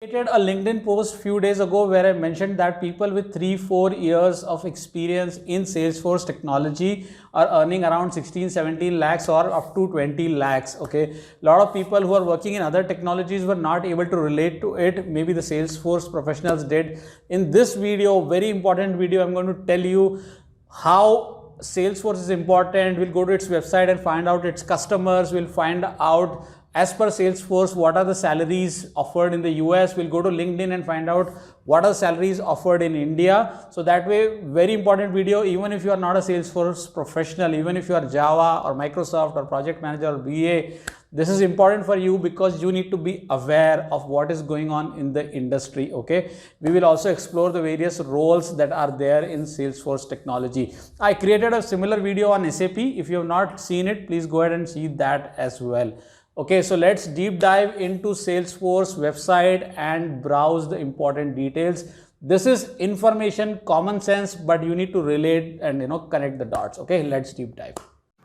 Created a LinkedIn post few days ago where I mentioned that people with 3-4 years of experience in Salesforce technology are earning around 16-17 lakhs or up to 20 lakhs. Okay, a lot of people who are working in other technologies were not able to relate to it. Maybe the Salesforce professionals did. In this video, very important video, I'm going to tell you how Salesforce is important. We'll go to its website and find out its customers. We'll find out, as per Salesforce, what are the salaries offered in the US. We'll go to LinkedIn and find out what are salaries offered in India. So that way, very important video. Even if you are not a Salesforce professional, even if you are Java or Microsoft or project manager or BA, this is important for you because you need to be aware of what is going on in the industry. Okay, we will also explore the various roles that are there in Salesforce technology. I created a similar video on SAP. If you have not seen it, please go ahead and see that as well. Okay, so let's deep dive into Salesforce website and browse the important details. This is information, common sense, but you need to relate and connect the dots. Okay, let's deep dive.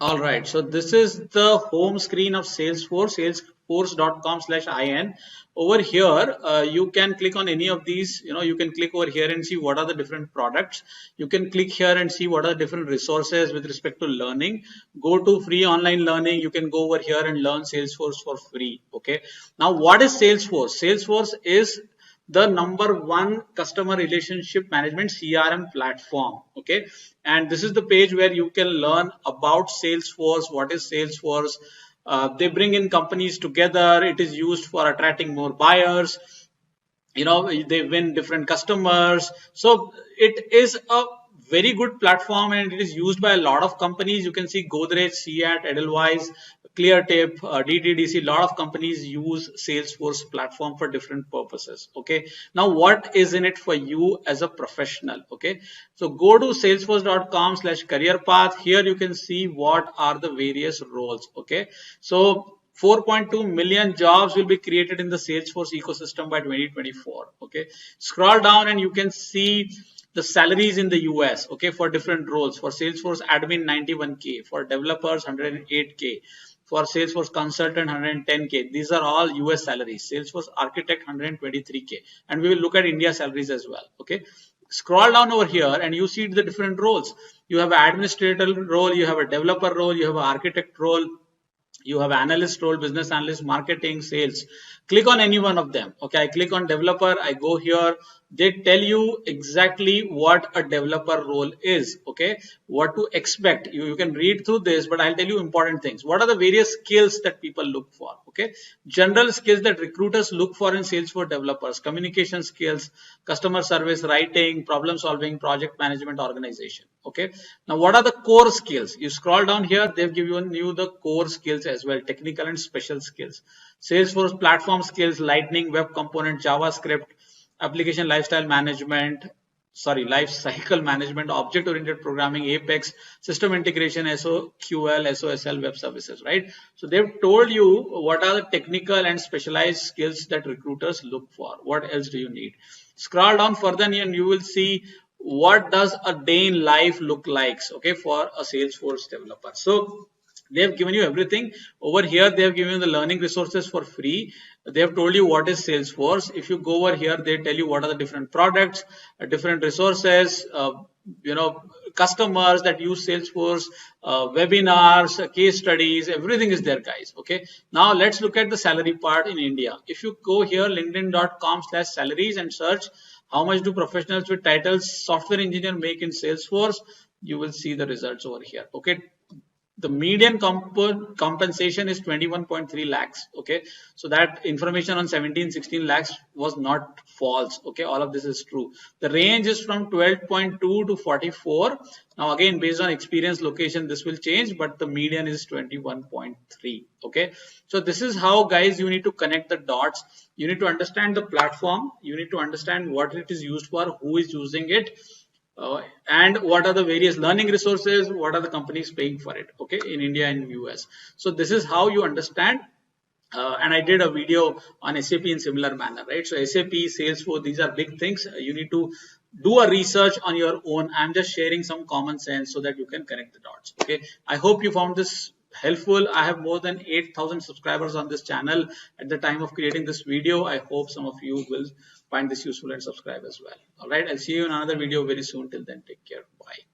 All right, so this is the home screen of Salesforce, salesforce.com/in. Over here, you can click on any of these. You can click over here and see what are the different products. You can click here and see what are the different resources with respect to learning. Go to free online learning. You can go over here and learn Salesforce for free. Okay. Now, what is Salesforce? Salesforce is the #1 customer relationship management CRM platform. Okay, and this is the page where you can learn about Salesforce. What is Salesforce? They bring in companies together. It is used for attracting more buyers. They win different customers. So it is a very good platform and it is used by a lot of companies. You can see Godrej, Seat, Edelweiss, Cleartip, DTDC. A lot of companies use Salesforce platform for different purposes. Okay, now what is in it for you as a professional? Okay, so go to salesforce.com/career path. Here you can see what are the various roles. Okay, so 4.2 million jobs will be created in the Salesforce ecosystem by 2024. Okay, scroll down and you can see the salaries in the US. Okay, for different roles. For Salesforce admin, 91K. For developers, 108K. For Salesforce consultant, 110K. These are all US salaries. Salesforce architect, 123K. And we will look at India salaries as well. Okay, scroll down over here and you see the different roles. You have an administrator role, you have a developer role, you have an architect role, you have analyst role, business analyst, marketing, sales. Click on any one of them. Okay, I click on developer, I go here. They tell you exactly what a developer role is. Okay, what to expect. You can read through this, but I'll tell you important things. What are the various skills that people look for? Okay, general skills that recruiters look for in Salesforce developers: communication skills, customer service, writing, problem solving, project management, organization. Okay, now what are the core skills? You scroll down here, they've given you the core skills as well, technical and special skills. Salesforce platform skills: Lightning, web component, JavaScript, application lifestyle management, life cycle management, object oriented programming, Apex, system integration, SOQL, SOSL, web services, right? So they've told you what are the technical and specialized skills that recruiters look for. What else do you need? Scroll down further and you will see what does a day in life look like, okay, for a Salesforce developer. So they have given you everything. Over here, they have given you the learning resources for free. They have told you what is Salesforce. If you go over here, they tell you what are the different products, different resources, customers that use Salesforce, webinars, case studies, everything is there, guys. Okay. Now let's look at the salary part in India. If you go here, linkedin.com/salaries and search how much do professionals with titles software engineer make in Salesforce, you will see the results over here. Okay. The median compensation is 21.3 lakhs. Okay, so that information on 17-16 lakhs was not false. Okay, all of this is true. The range is from 12.2 to 44. Now again, based on experience, location, this will change, but the median is 21.3. Okay, so this is how, guys, you need to connect the dots. You need to understand the platform. You need to understand what it is used for, who is using it. And what are the various learning resources, what are the companies paying for it, okay, in India and US. So this is how you understand. And I did a video on SAP in similar manner, right? So SAP, Salesforce, these are big things. You need to do a research on your own. I'm just sharing some common sense so that you can connect the dots. Okay, I hope you found this helpful. I have more than 8,000 subscribers on this channel at the time of creating this video. I hope some of you will find this useful and subscribe as well. All right, I'll see you in another video very soon. Till then, take care. Bye.